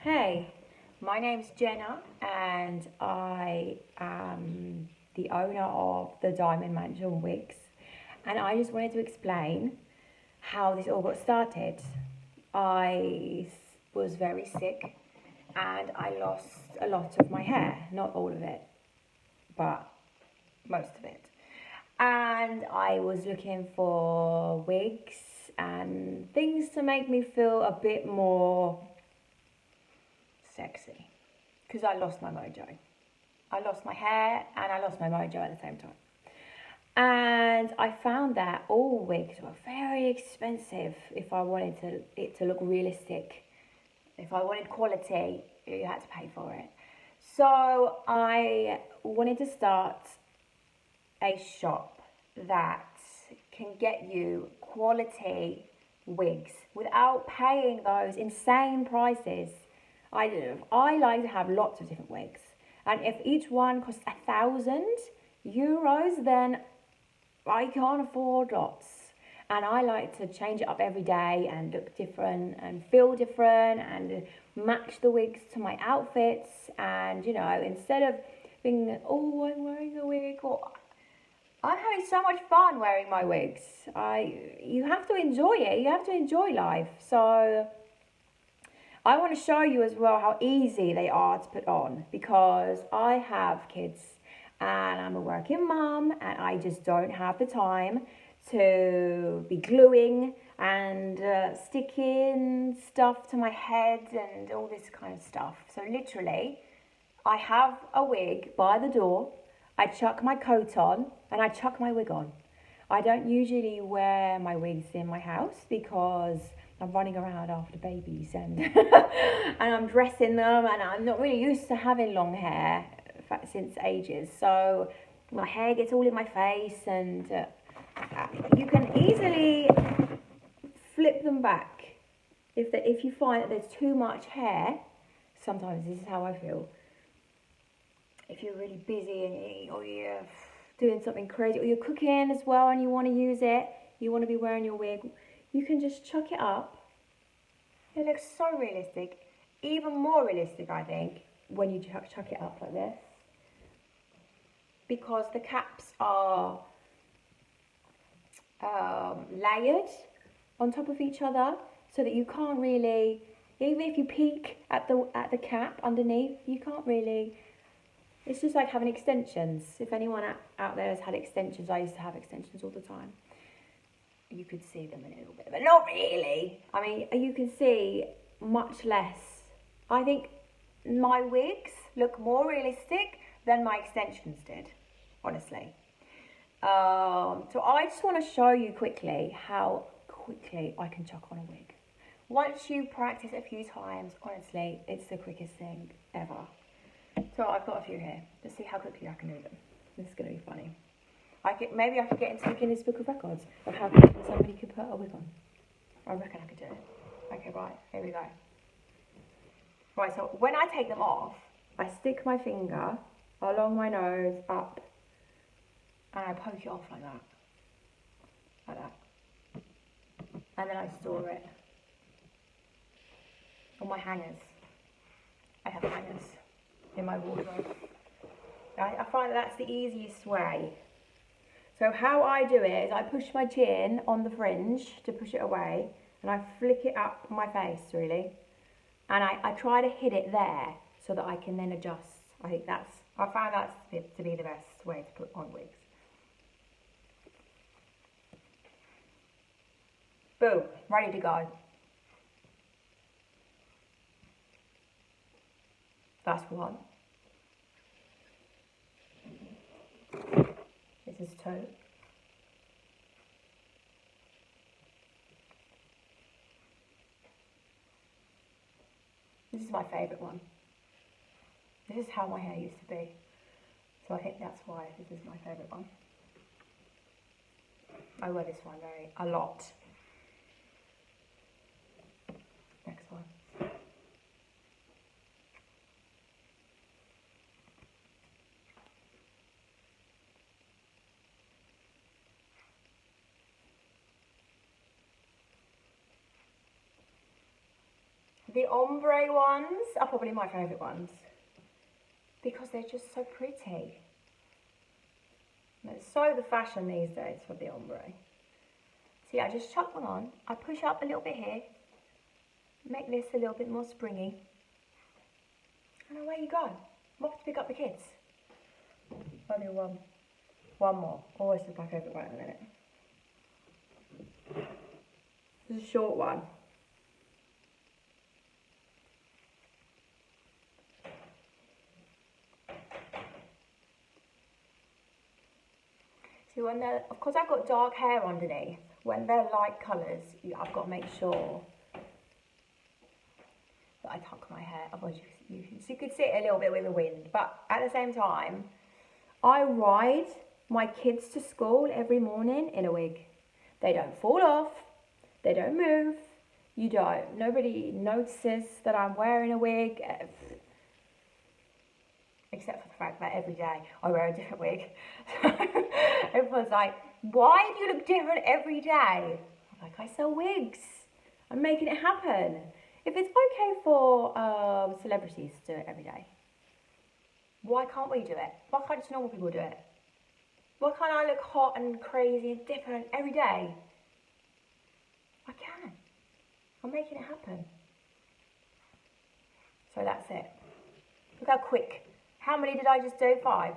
Hey, my name's Jenna and I am the owner of the Diamond Mansion Wigs, and I just wanted to explain how this all got started. Was very sick and I lost a lot of my hair, not all of it, but most of it. And I was looking for wigs and things to make me feel a bit more sexy because I lost my mojo. I lost my hair and I lost my mojo at the same time. And I found that all wigs were very expensive if I wanted it to look realistic. If I wanted quality, you had to pay for it. So I wanted to start a shop that can get you quality wigs without paying those insane prices. I like to have lots of different wigs, and if each one costs €1,000, then I can't afford lots. And I like to change it up every day and look different and feel different and match the wigs to my outfits. And instead of being, oh, I'm wearing a wig, or I'm having so much fun wearing my wigs. You have to enjoy it. You have to enjoy life. So I want to show you as well how easy they are to put on, because I have kids and I'm a working mum and I just don't have the time to be gluing and sticking stuff to my head and all this kind of stuff. So literally, I have a wig by the door, I chuck my coat on and I chuck my wig on. I don't usually wear my wigs in my house because I'm running around after babies and and I'm dressing them, and I'm not really used to having long hair since ages. So my hair gets all in my face, and you can easily flip them back if you find that there's too much hair. Sometimes this is how I feel. If you're really busy or you're doing something crazy, or you're cooking as well and you want to use it, you want to be wearing your wig, you can just chuck it up. It looks so realistic, even more realistic, I think, when you chuck it up like this, because the caps are layered on top of each other, so that you can't really, even if you peek at the cap underneath, you can't really. It's just like having extensions. If anyone out there has had extensions, I used to have extensions all the time. You could see them a little bit, but not really. I mean, you can see much less. I think my wigs look more realistic than my extensions did, honestly. So I just want to show you quickly how quickly I can chuck on a wig. Once you practice a few times, honestly, it's the quickest thing ever. So I've got a few here. Let's see how quickly I can do them. This is going to be funny. Maybe I could get into the Guinness Book of Records of how quickly somebody could put a wig on. I reckon I could do it. Okay, right, here we go. Right, so when I take them off, I stick my finger along my nose, up, and I poke it off like that. Like that. And then I store it on my hangers. I have hangers in my wardrobe. I find that that's the easiest way. So how I do it is I push my chin on the fringe to push it away, and I flick it up my face, really. And I try to hit it there so that I can then adjust. I found that's to be the best way to put on wigs. Boom, ready to go. That's one. This is two. This is my favourite one. This is how my hair used to be. So I think that's why this is my favourite one. I wear this one a lot. Next one. The ombre ones are probably my favourite ones because they're just so pretty. And it's so the fashion these days for the ombre. So yeah, I just chuck one on. I push up a little bit here, make this a little bit more springy, and away you go. I'm off to pick up the kids. I'll do one more. Always is my favourite one in a minute. This is a short one. See, when they're, of course I've got dark hair underneath, when they're light colours, I've got to make sure that I tuck my hair, otherwise you could see it a little bit with the wind, but at the same time, I ride my kids to school every morning in a wig. They don't fall off, they don't move, you don't. Nobody notices that I'm wearing a wig, except for the fact that every day I wear a different wig. Everyone's like, why do you look different every day? I'm like, I sell wigs. I'm making it happen. If it's okay for celebrities to do it every day, why can't we do it? Why can't just normal people do it? Why can't I look hot and crazy and different every day? I can. I'm making it happen. So that's it. Look how quick. How many did I just do? 5.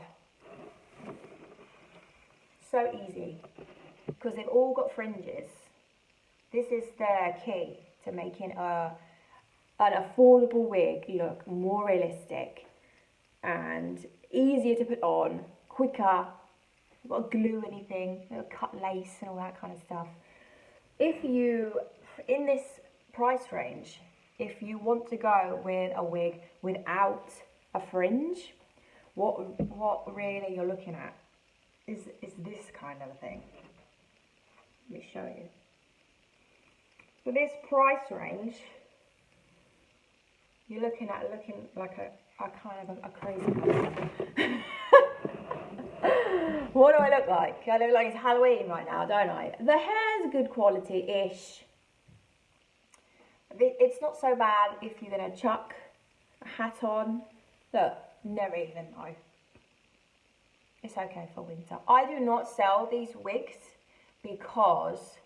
So easy. Because they've all got fringes. This is the key to making an affordable wig look more realistic and easier to put on, quicker. You've got to glue anything, cut lace and all that kind of stuff. If you, in this price range, if you want to go with a wig without a fringe, what really you're looking at is this kind of a thing. Let me show you. For this price range, you're looking like a kind of a crazy person. What do I look like? I look like it's Halloween right now, don't I? The hair's good quality-ish. It's not so bad if you're going to chuck a hat on. Look, never even know. It's okay for winter. I do not sell these wigs because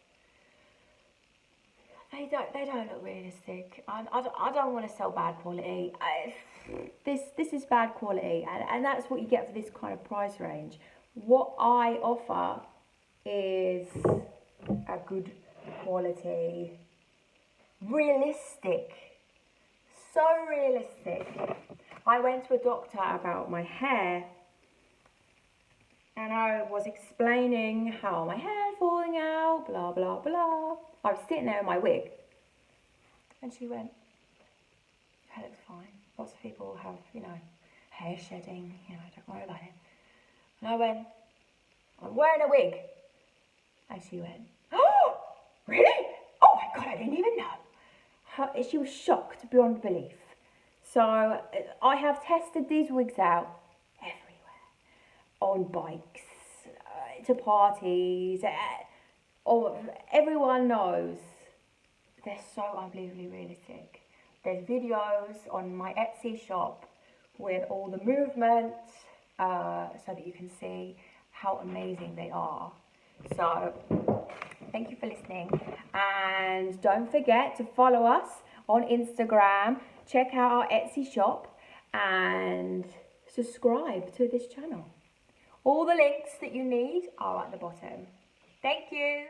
they don't look realistic. I don't want to sell bad quality. This is bad quality, and that's what you get for this kind of price range. What I offer is a good quality, realistic, so realistic. I went to a doctor about my hair and I was explaining how my hair is falling out, blah, blah, blah. I was sitting there in my wig and she went, your hair looks fine. Lots of people have, hair shedding, don't worry about it. And I went, I'm wearing a wig. And she went, oh, really? Oh my God, I didn't even know. She was shocked beyond belief. So I have tested these wigs out everywhere. On bikes, to parties. Everyone knows they're so unbelievably realistic. There's videos on my Etsy shop with all the movements, so that you can see how amazing they are. So thank you for listening, and don't forget to follow us on Instagram, check out our Etsy shop, and subscribe to this channel. All the links that you need are at the bottom. Thank you.